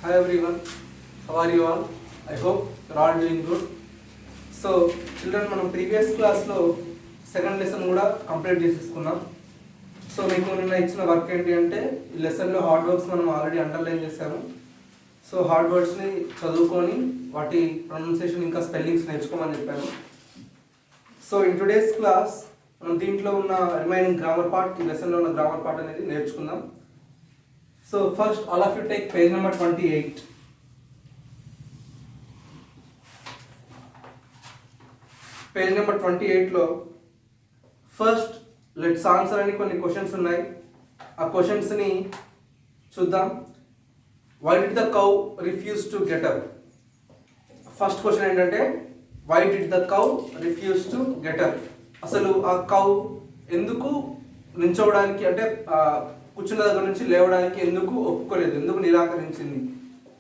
Hi everyone, how are you all? I hope you're all doing good. So children, మనం previous క్లాస్లో second lesson కూడా complete చేసేసుకున్నాం. So మీకు నిన్న ఇచ్చిన వర్క్ ఏంటి అంటే ఈ లెసన్లో హార్డ్ వర్క్స్ మనం ఆల్రెడీ అండర్లైన్ చేసాము. సో హార్డ్ వర్డ్స్ని చదువుకొని వాటి ప్రొనౌన్సియేషన్ ఇంకా స్పెల్లింగ్స్ నేర్చుకోమని చెప్పాను. సో ఇన్ టుడేస్ క్లాస్ మనం దీంట్లో ఉన్న రిమైనింగ్ గ్రామర్ పార్ట్, ఈ లెసన్లో ఉన్న గ్రామర్ పార్ట్ అనేది నేర్చుకుందాం. So first all of you take page number 28. Page number 28 లో ఫస్ట్ లెట్స్ ఆన్సర్ అని కొన్ని క్వశ్చన్స్ ఉన్నాయి. ఆ క్వశ్చన్స్ ని చూద్దాం. Why did the cow refuse to get up? First question ఏంటంటే why did the cow refuse to get up? అసలు ఆ కౌ ఎందుకు నించోవడానికి అంటే కూర్చున్న దగ్గర నుంచి లేవడానికి ఎందుకు ఒప్పుకోలేదు, ఎందుకు నిరాకరించింది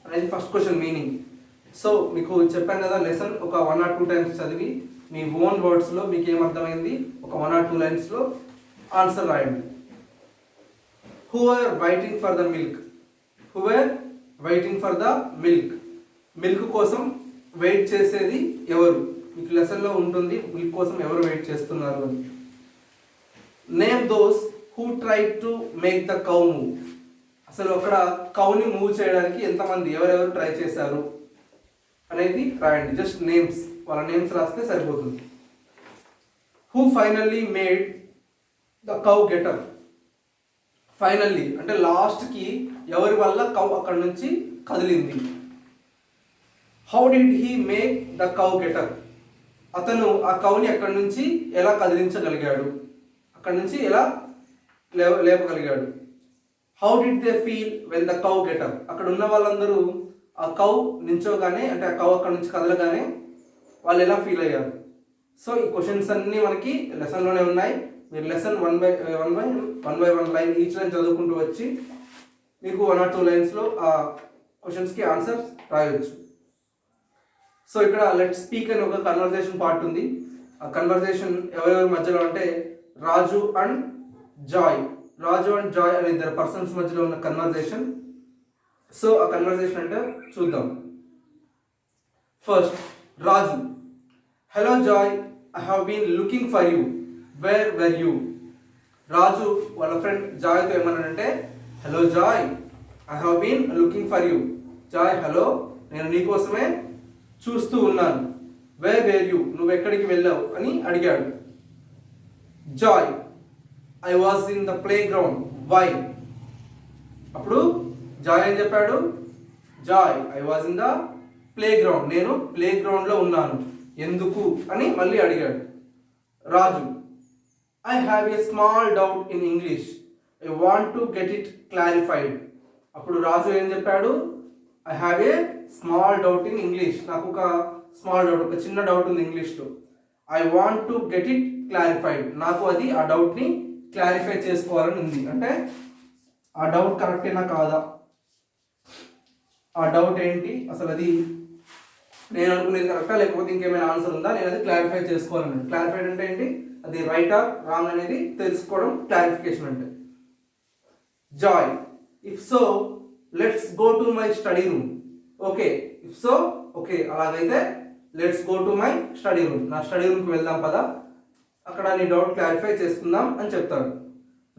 అనేది ఫస్ట్ క్వశ్చన్ మీనింగ్. సో మీకు చెప్పాను కదా, లెసన్ ఒక 1 or 2 times చదివి మీ ఓన్ వర్డ్స్లో మీకు ఏమర్థమైంది ఒక 1 or 2 lines ఆన్సర్ రాయండి. Who are waiting for the milk? Who are waiting for the milk? Milk కోసం వెయిట్ చేసేది ఎవరు? మీకు లెసన్లో ఉంటుంది మిల్క్ కోసం ఎవరు వెయిట్ చేస్తున్నారు అని. Name those who try to make the cow move? అసలు అక్కడ కౌని మూవ్ చేయడానికి ఎంతమంది, ఎవరెవరు ట్రై చేశారు అనేది రాయండి. జస్ట్ నేమ్స్, వాళ్ళ నేమ్స్ రాస్తే సరిపోతుంది. Who finally made the cow getup? Finally అంటే లాస్ట్కి ఎవరి వల్ల కౌ అక్కడ నుంచి కదిలింది. How did he make the cow getup? అతను ఆ కౌని అక్కడి నుంచి ఎలా కదిలించగలిగాడు, అక్కడి నుంచి ఎలా లేపగలిగాడు. How did they feel when the cow get up? అక్కడ ఉన్న వాళ్ళందరూ ఆ కౌ నించోగానే అంటే ఆ కౌ అక్కడ నుంచి కదలగానే వాళ్ళు ఎలా ఫీల్ అయ్యారు. సో ఈ క్వశ్చన్స్ అన్నీ మనకి లెసన్లోనే ఉన్నాయి. మీరు lesson one by one line each line చదువుకుంటూ వచ్చి మీకు 1 or 2 lines ఆ క్వశ్చన్స్కి ఆన్సర్ రాయవచ్చు. సో ఇక్కడ లెట్ స్పీక్ అని ఒక కన్వర్జేషన్ పార్ట్ ఉంది. ఆ కన్వర్జేషన్ ఎవరెవరి మధ్యలో అంటే రాజు అండ్ జాయ్ అనే ఇద్దరు పర్సన్స్ మధ్యలో ఉన్న కన్వర్జేషన్. సో ఆ కన్వర్జేషన్ అంటే చూద్దాం. First Raju, hello Joy, I have been looking for you, where were you? Raju వాళ్ళ ఫ్రెండ్ జాయ్తో ఏమన్నాడంటే hello Joy, I have been looking for you. Joy hello, నేను నీకోసమే చూస్తూ ఉన్నాను. వేర్ వేర్ యూ, నువ్వు ఎక్కడికి వెళ్ళావు అని అడిగాడు. Joy, I was in the playground, why? అప్పుడు జాయ్ ఏం చెప్పాడు? Joy, I was in the playground, నేను ప్లే గ్రౌండ్లో ఉన్నాను, ఎందుకు అని మళ్ళీ అడిగాడు. Raju, I have a small doubt in English, I want to get it clarified. అప్పుడు రాజు ఏం చెప్పాడు? I have a small doubt in English, నాకు ఒక స్మాల్ డౌట్, ఒక చిన్న డౌట్ ఉంది ఇంగ్లీష్లో. I want to get it clarified, నాకు అది ఆ డౌట్ని క్లారిఫై చేసుకోవాలని ఉంది. అంటే ఆ డౌట్ కరెక్టేనా కాదా, ఆ డౌట్ ఏంటి, అసలు అది నేను అనుకునేది కరెక్టా లేకపోతే ఇంకేమైనా ఆన్సర్ ఉందా, నేను అది క్లారిఫై చేసుకోవాలని. క్లారిఫైడ్ అంటే ఏంటి, అది రైట్ ఆర్ రాంగ్ అనేది తెలుసుకోవడం క్లారిఫికేషన్ అంటే. Joy, if so let's go to my study room. Okay, if so okay, అలాగైతే let's go to my study room, నా స్టడీ రూమ్కి వెళ్దాం పదా, అక్కడ నీ డౌట్ క్లారిఫై చేసుకుందాం అని చెప్తాడు.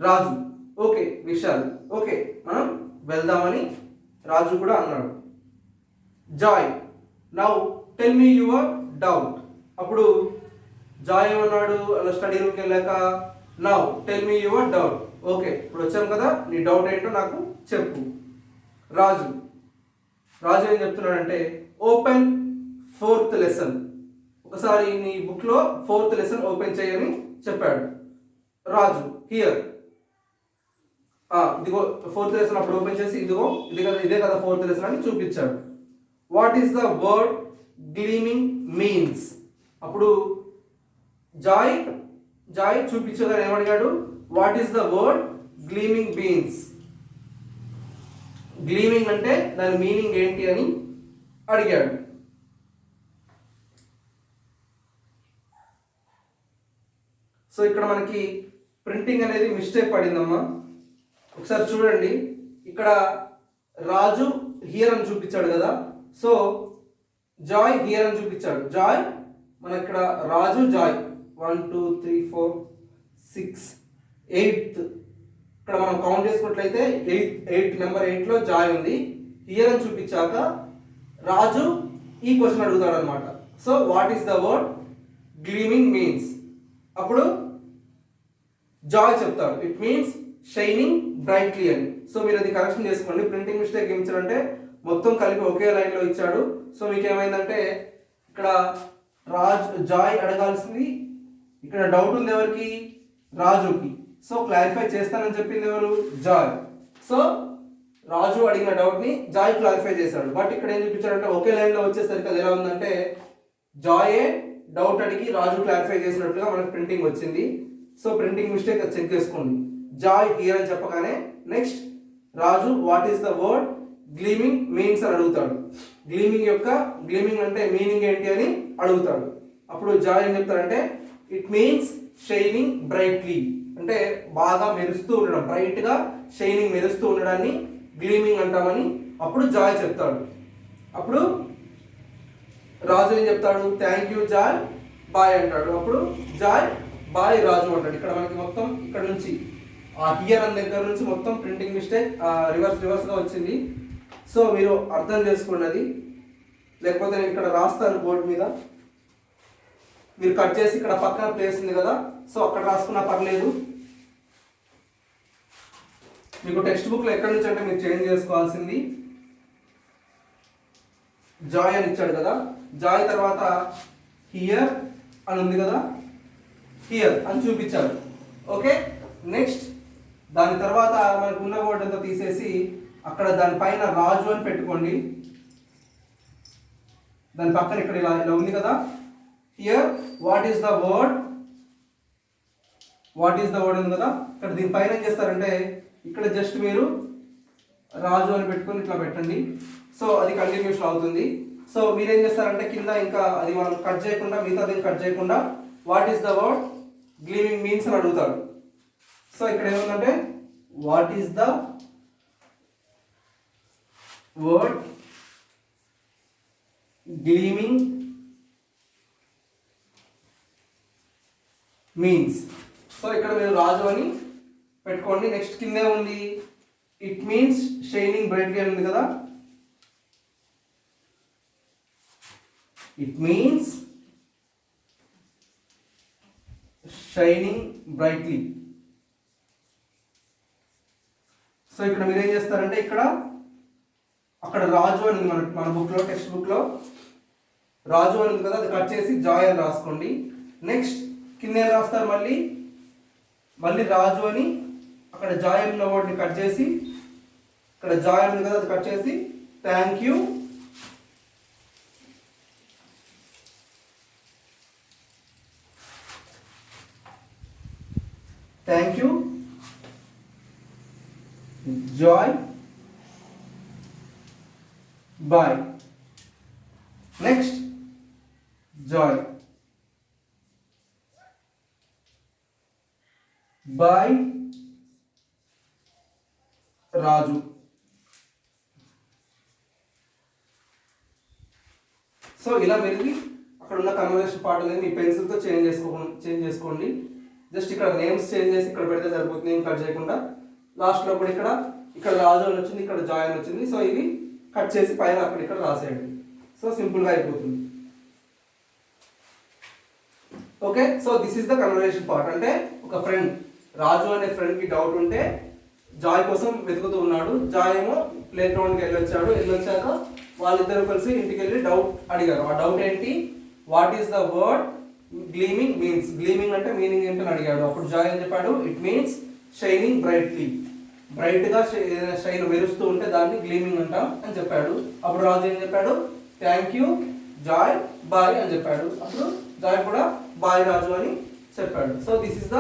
రాజు, ఓకే విశాల్, ఓకే మనం వెళ్దామని రాజు కూడా అన్నాడు. Joy, now tell me your doubt. అప్పుడు జాయ్ ఏమన్నాడు అలా స్టడీ రూమ్కి వెళ్ళాక, now tell me your doubt. Okay ఇప్పుడు వచ్చాం కదా, నీ డౌట్ ఏంటో నాకు చెప్పు. రాజు ఏం చెప్తున్నాడంటే ఓపెన్ 4th లెసన్, ఒకసారి నీ బుక్లో 4th లెసన్ ఓపెన్ చేయని చెప్పాడు. రాజు, హియర్, ఇదిగో 4th లెసన్ అప్పుడు ఓపెన్ చేసి ఇదిగో ఇదే కదా 4th లెసన్ అని చూపించాడు. What is the word gleaming means? అప్పుడు జాయ్ చూపించగానే ఏమడిగాడు? What is the word gleaming means? Gleaming అంటే దాని మీనింగ్ ఏంటి అని అడిగాడు. సో ఇక్కడ మనకి ప్రింటింగ్ అనేది మిస్టేక్ పడిందమ్మా. ఒకసారి చూడండి, ఇక్కడ రాజు హియర్ అని చూపించాడు కదా, సో జాయ్ హియర్ అని చూపించాడు. జాయ్ మన ఇక్కడ రాజు జాయ్ 1 2 3 4 6 8 ఇక్కడ మనం కౌంట్ చేసుకున్నట్లయితే 8 నెంబర్ 8లో జాయ్ ఉంది. హియర్ అని చూపించాక రాజు ఈ క్వశ్చన్ అడుగుతాడు అనమాట. So what is the word gleaming means? అప్పుడు జాయ్ చెప్తాడు ఇట్ మీన్స్ షైనింగ్ బ్రైట్లీ అని. సో మీరు అది కరెక్షన్ చేసుకోండి. ప్రింటింగ్ మిస్టేక్ ఏం ఇచ్చాడంటే మొత్తం కలిపి ఒకే లైన్లో ఇచ్చాడు. సో మీకు ఏమైందంటే ఇక్కడ జాయ్ అడగాల్సింది, ఇక్కడ డౌట్ ఉంది ఎవరికి? రాజుకి. సో క్లారిఫై చేస్తానని చెప్పింది ఎవరు? జాయ్. సో రాజు అడిగిన డౌట్ని జాయ్ క్లారిఫై చేశాడు. బట్ ఇక్కడ ఏం చూపించాడంటే ఒకే లైన్లో వచ్చేసరికి అది ఎలా ఉందంటే జాయే డౌట్ అడిగి రాజు క్లారిఫై చేసినట్లుగా మనకు ప్రింటింగ్ వచ్చింది. సో ప్రింటింగ్ మిస్టేక్ చెక్ చేసుకోండి. జాయ్ హియర్ అని చెప్పగానే next Raju what is the word gleaming means అని అడుగుతాడు. గ్లీమింగ్ అంటే మీనింగ్ ఏంటి అని అడుగుతాడు. అప్పుడు జాయ్ ఏం చెప్తాడంటే ఇట్ మీన్స్ షైనింగ్ బ్రైట్లీ, అంటే బాగా మెరుస్తూ ఉండడం, బ్రైట్గా షైనింగ్ మెరుస్తూ ఉండడాన్ని గ్లీమింగ్ అంటామని అప్పుడు జాయ్ చెప్తాడు. అప్పుడు రాజు ఏం చెప్తాడు? థ్యాంక్ యూ జాయ్, బాయ్ అంటాడు. అప్పుడు జాయ్ బాయ్ రాజు అంటాడు. ఇక్కడ మనకి మొత్తం ఇక్కడ నుంచి ఆ హియర్ అనే దగ్గర నుంచి మొత్తం ప్రింటింగ్ మిస్టేక్ రివర్స్గా వచ్చింది. సో మీరు అర్థం చేసుకున్నది, లేకపోతే నేను ఇక్కడ రాస్తాను బోర్డు మీద, మీరు కట్ చేసి ఇక్కడ పక్కన ప్లేస్ ఉంది కదా, సో అక్కడ రాసుకున్నా పర్లేదు. మీకు టెక్స్ట్ బుక్లో ఎక్కడి నుంచి అంటే మీరు చేంజ్ చేసుకోవాల్సింది జాయ్ అని ఇచ్చాడు కదా, జాయ్ తర్వాత హియర్ అని ఉంది కదా, హియర్ అని చూపించాడు. ఓకే, నెక్స్ట్ దాని తర్వాత మనకు ఉన్న వర్డ్ అంతా తీసేసి అక్కడ దానిపైన రాజు అని పెట్టుకోండి. దాని పక్కన ఇక్కడ ఇలా ఉంది కదా, here what is the word ఉంది కదా, ఇక్కడ దీనిపైన ఏం చేస్తారంటే ఇక్కడ జస్ట్ మీరు రాజు అని పెట్టుకొని ఇట్లా పెట్టండి. సో అది కంటిన్యూషన్ అవుతుంది. సో మీరేం చేస్తారంటే కింద ఇంకా అది మనం కట్ చేయకుండా, మిగతా దీన్ని కట్ చేయకుండా what is the word gleaming means అని అడుగుతాడు. సో ఇక్కడ ఏముందంటే what is the word gleaming means. So ఇక్కడ మీరు రాజు అని పెట్టుకోండి. నెక్స్ట్ కిందే ఉంది ఇట్ మీన్స్ షైనింగ్ బ్రైట్లీ అని ఉంది కదా, it means shining brightly. So ఇక్కడ మీరు ఏం చేస్తారంటే ఇక్కడ అక్కడ రాజు అని మన బుక్లో, టెక్స్ట్ బుక్లో రాజు అని ఉంది కదా, అది కట్ చేసి జాయ్ అని రాసుకోండి. నెక్స్ట్ కింద ఏం రాస్తారు? మళ్ళీ రాజు అని అక్కడ జాయ్ ఉన్న వర్డ్ని కట్ చేసి ఇక్కడ జాయ్ ఉంది కదా, అది కట్ చేసి thank you joy boy. Next joy boy Raju. So ఇలా మీరు అక్కడ ఉన్న కన్వర్జేషన్ పార్ట్ అనేది మీ పెన్సిల్తో చేంజ్ చేసుకోండి. జస్ట్ ఇక్కడ నేమ్స్ చేంజ్ చేసి ఇక్కడ పెడితే సరిపోతుంది, ఏం కట్ చేయకుండా. లాస్ట్లో కూడా ఇక్కడ రాజు అని వచ్చింది, ఇక్కడ జాయ్ అని వచ్చింది. సో ఇవి కట్ చేసి పైన అక్కడ ఇక్కడ రాసేయండి. సో సింపుల్గా అయిపోతుంది. Okay, so this is the conversation part. అంటే ఒక ఫ్రెండ్, రాజు అనే ఫ్రెండ్కి డౌట్ ఉంటే జాయ్ కోసం వెతుకుతూ ఉన్నాడు. జాయ్ ఏమో ప్లే గ్రౌండ్కి వెళ్ళొచ్చాక వాళ్ళిద్దరూ కలిసి ఇంటికి వెళ్ళి డౌట్ అడిగారు. ఆ డౌట్ ఏంటి? What is the word gleaming means? Gleaming అంటే మీనింగ్ ఏంటని అడిగాడు. అప్పుడు జాయ్ అని చెప్పాడు ఇట్ మీన్స్ షైనింగ్ బ్రైట్లీ, బ్రైట్గా షైన్ మెరుస్తూ ఉంటే దాన్ని గ్లీమింగ్ అంటాం అని చెప్పాడు. అప్పుడు రాజు ఏం చెప్పాడు? థ్యాంక్ యూ జాయ్ బాయ్ అని చెప్పాడు. అప్పుడు జాయ్ కూడా బాయ్ రాజు అని చెప్పాడు. So this is the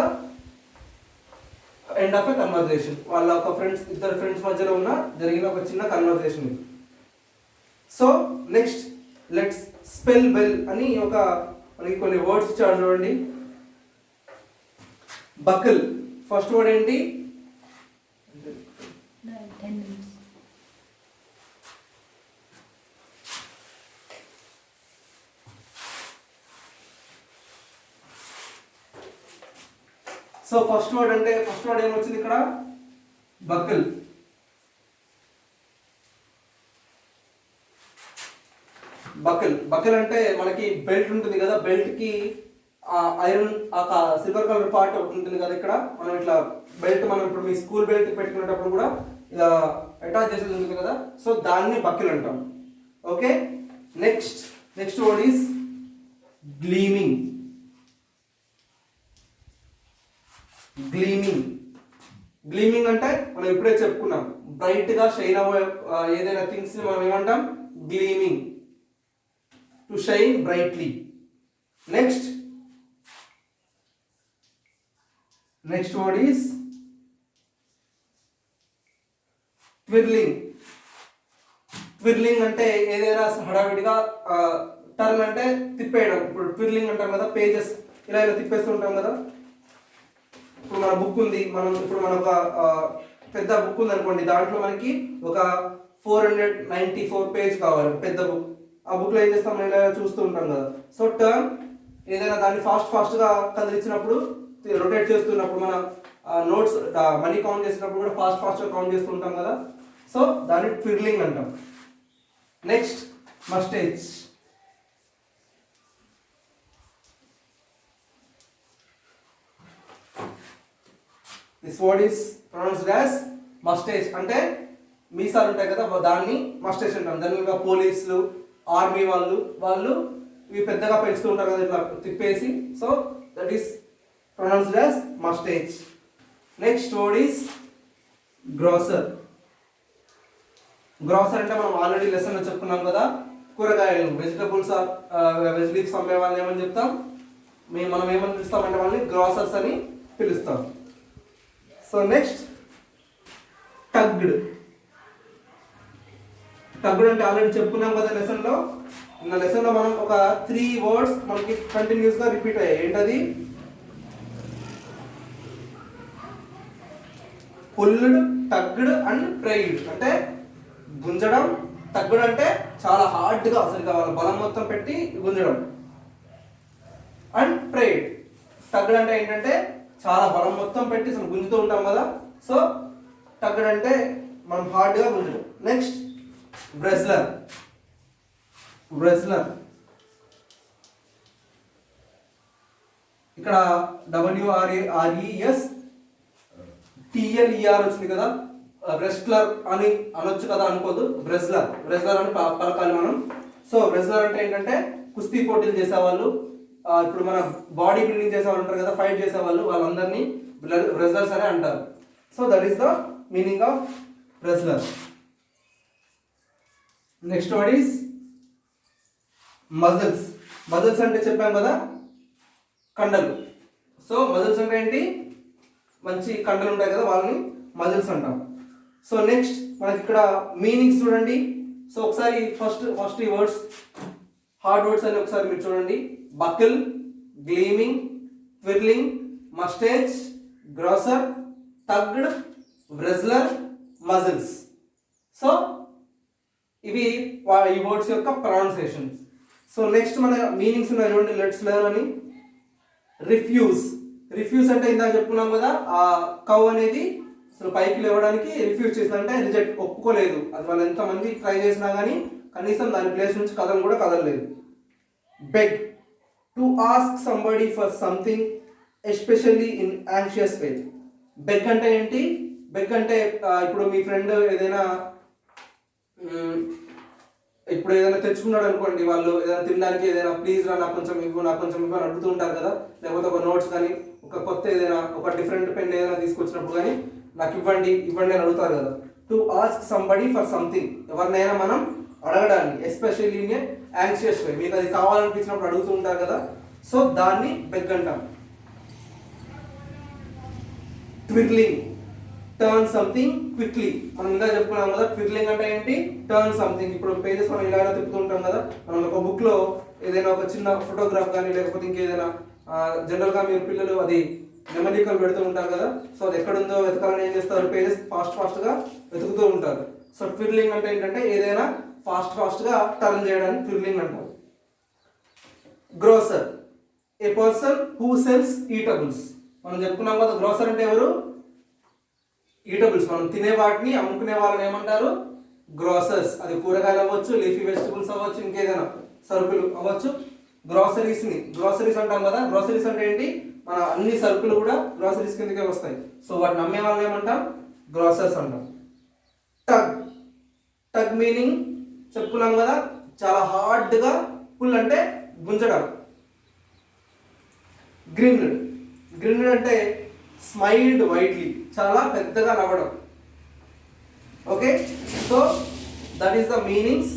end of a conversation. వాళ్ళ ఒక ఇద్దరు ఫ్రెండ్స్ మధ్యలో జరిగిన ఒక చిన్న conversation. So next let's spell well అని మనకి కొన్ని వర్డ్స్ ఇచ్చాడు చూడండి. బకిల్ ఫస్ట్ వర్డ్ ఏంటి? సో ఫస్ట్ వర్డ్ ఏమొచ్చింది ఇక్కడ, బకిల్. బకిల్ అంటే మనకి బెల్ట్ ఉంటుంది కదా, బెల్ట్ కి ఐరన్ సిల్వర్ కలర్ పార్ట్ ఒకటి ఉంటుంది కదా ఇక్కడ, మనం ఇట్లా బెల్ట్ మనం ఇప్పుడు మీ స్కూల్ బెల్ట్ పెట్టుకునేటప్పుడు కూడా ఇలా అటాచ్ చేసేది ఉంటుంది కదా, సో దాన్ని బకిల్ అంటాం. Okay, next word is gleaming. Gleaming అంటే మనం ఇప్పుడే చెప్పుకున్నాం, బ్రైట్ గా షైన్ అవ్వే ఏదైనా థింగ్స్ మనం ఏమంటాం, gleaming, to shine brightly. Next word is twirling అంటే ఏదైనా హడావిడిగా, టర్న్ అంటే తిప్పేయడం. ఇప్పుడు ట్విర్లింగ్ అంటాం కదా, పేజెస్ ఇలా తిప్పేస్తూ ఉంటాం కదా. ఇప్పుడు మన బుక్ ఉంది, ఇప్పుడు మన ఒక పెద్ద బుక్ ఉంది అనుకోండి, దాంట్లో మనకి ఒక 494 పేజ్ కావాలి, పెద్ద బుక్. ఆ బుక్ లో ఏం చేస్తాం, మనం ఇలా చూస్తూ ఉంటాం కదా. సో టర్న్ ఏదైనా దాన్ని ఫాస్ట్ గా కదిలించినప్పుడు, రొటేట్ చేస్తున్నప్పుడు, మన నోట్స్ మనీ కౌంట్ చేసినప్పుడు కూడా ఫాస్ట్ గా కౌంట్ చేస్తూ ఉంటాం కదా, సో దాన్ని ట్విర్లింగ్ అంటాం. Next moustache. This word is pronounced as moustache. అంటే మీసాలు ఉంటాయి కదా, దాన్ని మస్టేజ్ అంటాం. జనరల్గా పోలీసులు, ఆర్మీ వాళ్ళు ఇవి పెద్దగా పెంచుతూ ఉంటారు కదా ఇట్లా తిప్పేసి, so that is pronounced as moustache. Next word is grocer. అంటే మనం ఆల్రెడీ లెసన్ లో చెప్పుకున్నాం కదా, కూరగాయలు, వెజిటబుల్స్, వెజిటబుల్స్ అమ్మే వాళ్ళని ఏమని చెప్తాం, మనం ఏమని పిలుస్తామంటే వాళ్ళని గ్రోసర్స్ అని పిలుస్తాం. సో నెక్స్ట్ టగ్డ్ అంటే ఆల్రెడీ చెప్పుకున్నాం కదా లెసన్లో. లెసన్లో మనం ఒక 3 వర్డ్స్ మనకి కంటిన్యూస్గా రిపీట్ అయ్యాయి. ఏంటది, పుల్డ్, టగ్డ్ అండ్ ప్రైడ్. అంటే గుంజడం, తగ్గుడు అంటే చాలా హార్డ్గా అసలు వాళ్ళ బలం మొత్తం పెట్టి గుంజడం, అండ్ ప్రైడ్. తగ్గుడు అంటే ఏంటంటే చాలా బలం మొత్తం పెట్టి అసలు గుంజుతూ ఉంటాం కదా, సో తగ్గుడు అంటే మనం హార్డ్గా గుంజడం. నెక్స్ట్ బ్రెస్లర్. ఇక్కడ WRESTLER వచ్చింది కదా, రెస్లర్ అని అనొచ్చు కదా, అనుకోదు, బ్రెస్లర్ అని పలకాలి మనం. సో బ్రెస్లర్ అంటే ఏంటంటే కుస్తీ పోటీలు చేసేవాళ్ళు, ఇప్పుడు మన బాడీ బిల్డింగ్ చేసేవాళ్ళు ఉంటారు కదా, ఫైట్ చేసేవాళ్ళు, వాళ్ళందరినీ బ్రెస్లర్స్ అని అంటారు. So that is the meaning of wrestler. Next word is muscles అంటే చెప్పాం కదా, కండలు. సో మజిల్స్ అంటే ఏంటి, మంచి కండలు ఉంటాయి కదా, వాళ్ళని మజిల్స్ అంటాం. సో నెక్స్ట్ మనకి ఇక్కడ మీనింగ్స్ చూడండి. సో ఒకసారి ఫస్ట్ ఈ వర్డ్స్, హార్డ్ వర్డ్స్ అని ఒకసారి మీరు చూడండి. Buckle, gleaming, twirling, moustache, grocer, tugged, wrestler, muscles. So ఇవి ఈ వర్డ్స్ యొక్క ప్రొనౌన్సియేషన్స్. సో నెక్స్ట్ మన మీనింగ్స్ ఉన్నాయి చూడండి, లెట్స్ లెర్న్ అని. రిఫ్యూజ్ అంటే ఇందాక చెప్పుకున్నాం కదా, ఆ కౌ అనేది అసలు పైకి లేవడానికి రిఫ్యూజ్ చేసిందంటే రిజెక్ట్, ఒప్పుకోలేదు. అది వాళ్ళు ఎంతమంది ట్రై చేసినా కానీ కనీసం దాని ప్లేస్ నుంచి కదలలేదు. Beg, to ask somebody for something especially in anxious way. Beg అంటే ఏంటి, బెగ్ అంటే ఇప్పుడు మీ ఫ్రెండ్ ఏదైనా తెచ్చుకున్నాడు అనుకోండి, వాళ్ళు ఏదైనా తినడానికి ఏదైనా ప్లీజ్ రా నాకు కొంచెం ఇవ్వు అని అడుగుతూ ఉంటారు కదా, లేకపోతే ఒక నోట్స్ కానీ ఒక కొత్త ఏదైనా ఒక డిఫరెంట్ పెన్ ఏదైనా తీసుకొచ్చినప్పుడు కానీ నాకు ఇవ్వండి అని అడుగుతారు కదా. To ask somebody for something, ఎవరినైనా మనం అడగడానికి, ఎస్పెషల్లీ ఇన్ యాంగ్షియస్ వే, మీకు అది కావాలనిపించినప్పుడు అడుగుతూ ఉంటారు కదా, సో దాన్ని బెగ్ అంటాం. ట్విర్లింగ్, టర్న్ సంథింగ్ క్విక్లీ. మనం ఇంకా చెప్పుకున్నాం కదా, ట్విర్లింగ్ అంటే ఏంటి, టర్న్ సంథింగ్. ఇప్పుడు పేజెస్ మనం ఇలా తిప్పుతూ ఉంటాం కదా, మనం ఒక బుక్ లో ఏదైనా ఒక చిన్న ఫోటోగ్రాఫ్ కానీ లేకపోతే ఇంకేదైనా జనరల్గా మీరు పిల్లలు అది నెమలికలు పెడుతూ ఉంటారు కదా, సో అది ఎక్కడుందో వెతకాలని ఏం చేస్తారు, పేజెస్ ఫాస్ట్గా వెతుకుతూ ఉంటారు. సో ట్విర్లింగ్ అంటే ఏంటంటే ఏదైనా ఫాస్ట్గా టర్న్ చేయడానికి ట్విర్లింగ్ అంటారు. Grosser, A person who cells eatables. మనం చెప్పుకున్నాం కదా, గ్రోసర్ అంటే ఎవరు? ఈటబుల్స్, మనం తినే వాటిని అమ్ముకునే వాళ్ళని ఏమంటారు? గ్రోసర్స్. అది కూరగాయలు అవ్వచ్చు, లీఫీ వెజిటబుల్స్ అవ్వచ్చు, ఇంకేదైనా సరుకులు అవ్వచ్చు. గ్రోసరీస్ అంటాం కదా. గ్రోసరీస్ అంటే ఏంటి? మన అన్ని సరుకులు కూడా గ్రోసరీస్ కిందకే వస్తాయి. సో వాటిని అమ్మే వాళ్ళని ఏమంటాం? గ్రోసర్స్ అంటాం. టగ్ మీనింగ్ చెప్పుకున్నాం కదా, చాలా హార్డ్గా. పుల్ అంటే గుంజడం. గ్రిన్ అంటే స్మైల్డ్ వైడ్లీ, చాలా పెద్దగా నవ్వడం. Okay, so that is the meanings.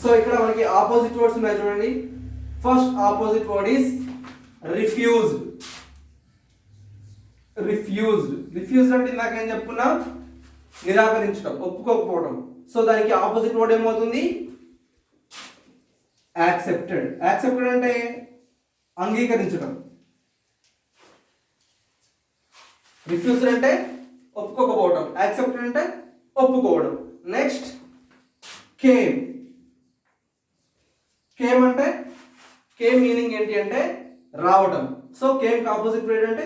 So ఇక్కడ మనకి ఆపోజిట్ వర్డ్స్ ఉన్నాయి చూడండి. First opposite word is refused. Refused అంటే నాకేం చెప్పుకున్నా? నిరాకరించడం, ఒప్పుకోకపోవడం. సో దానికి ఆపోజిట్ వర్డ్ ఏమవుతుంది? యాక్సెప్టెడ్ అంటే అంగీకరించడం. రిఫ్యూజ్డ్ అంటే ఒప్పుకోకపోవడం, యాక్సెప్టెడ్ అంటే ఒప్పుకోవడం. నెక్స్ట్ కేమ్ అంటే కేమ్ మీనింగ్ ఏంటి అంటే రావడం. సో కేమ్ కి ఆపోజిట్ వర్డ్ అంటే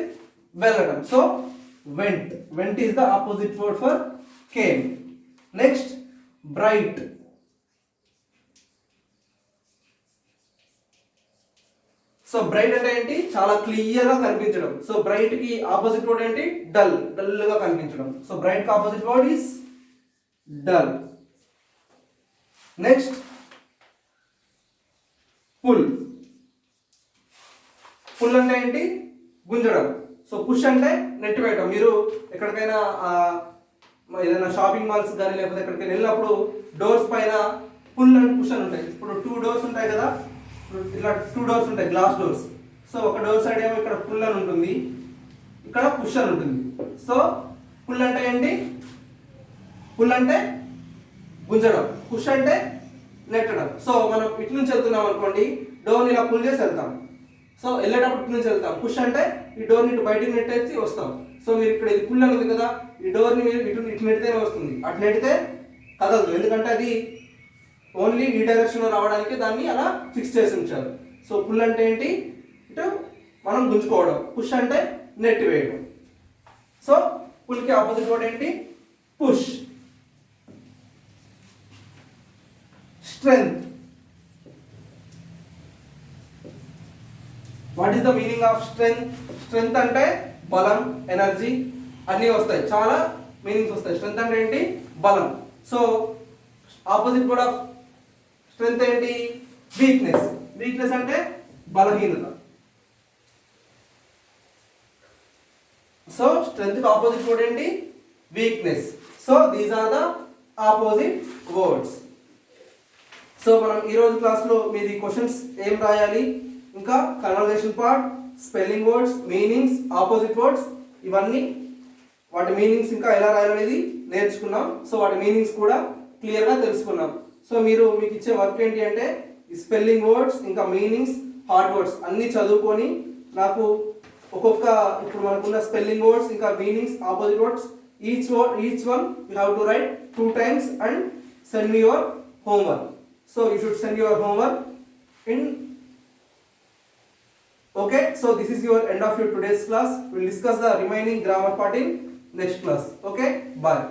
వెళ్ళడం. So vent is the opposite word for came. Next bright. So bright అంటే ఏంటి? చాలా క్లియర్ గా కనిపించడం. సో బ్రైట్ కి ఆపోజిట్ వర్డ్ ఏంటి? డల్ గా కనిపించడం. సో బ్రైట్ కి opposite word is dull. Next pull అంటే ఏంటి? గుంజడం. సో పుష్ అంటే నెట్టివేయటం. మీరు ఎక్కడికైనా ఏదైనా షాపింగ్ మాల్స్ కానీ లేకపోతే ఎక్కడికైనా వెళ్ళినప్పుడు డోర్స్ పైన పుల్ అండ్ పుష్ అని ఉంటాయి. ఇప్పుడు 2 డోర్స్ ఉంటాయి కదా, ఇట్లా 2 డోర్స్ ఉంటాయి, గ్లాస్ డోర్స్. సో ఒక డోర్ సైడ్ ఏమో ఇక్కడ పుల్ అని ఉంటుంది, ఇక్కడ పుష్ అని ఉంటుంది. సో పుల్ అంటే ఏంటి? పుల్ అంటే గుంజడం, పుష్ అంటే నెట్టడం. సో మనం ఇటు నుంచి వెళ్తున్నాం అనుకోండి, డోర్ని ఇలా పుల్ చేసి వెళ్తాం. సో వెళ్ళేటప్పుడు ఇటు నుంచి వెళ్తాం. పుష్ అంటే ఈ డోర్ని ఇటు బయటికి నెట్టేసి వస్తాం. సో మీరు ఇక్కడ ఇది పుల్ అని ఉంది కదా, ఈ డోర్ని మీరు ఇటు నెట్టితేనే వస్తుంది, అటు నెట్టితే కదలదు. ఎందుకంటే అది ఓన్లీ ఈ డైరెక్షన్లో రావడానికి దాన్ని అలా ఫిక్స్ చేసి ఉంచారు. సో పుల్ అంటే ఏంటి? ఇటు మనం గుంజుకోవడం. పుష్ అంటే నెట్టి వేయడం. సో పుల్కి ఆపోజిట్ వర్డ్ ఏంటి? Push. Strength. What is the meaning of strength అంటే బలం, ఎనర్జీ అన్నీ వస్తాయి, చాలా మీనింగ్స్ వస్తాయి. స్ట్రెంగ్త్ అంటే ఏంటి? బలం. So opposite word of strength ఏంటి? వీక్నెస్ అంటే బలహీనత. సో స్ట్రెంగ్త్ ఆపోజిట్ వర్డ్ ఏంటి? Weakness. So these are the opposite words. So మనం ఈరోజు క్లాస్లో మీది క్వశ్చన్స్ ఏం రాయాలి, ఇంకా conversation part, spelling words, meanings, opposite words, ఇవన్నీ వాటి మీనింగ్స్ ఇంకా ఎలా రాయాలనేది నేర్చుకున్నాం. సో వాటి మీనింగ్స్ కూడా క్లియర్గా తెలుసుకున్నాం. సో మీకు ఇచ్చే వర్క్ ఏంటి అంటే ఈ స్పెల్లింగ్ వర్డ్స్ ఇంకా మీనింగ్స్, హార్డ్ వర్డ్స్ అన్నీ చదువుకొని నాకు ఒక్కొక్క ఇప్పుడు మనకున్న స్పెల్లింగ్ వర్డ్స్ ఇంకా meanings, opposite words each one you have to right 2 times and send me your homework. So you should send your homework in. Okay, so this is your end of your today's class. We'll discuss the remaining grammar part in next class. Okay, bye.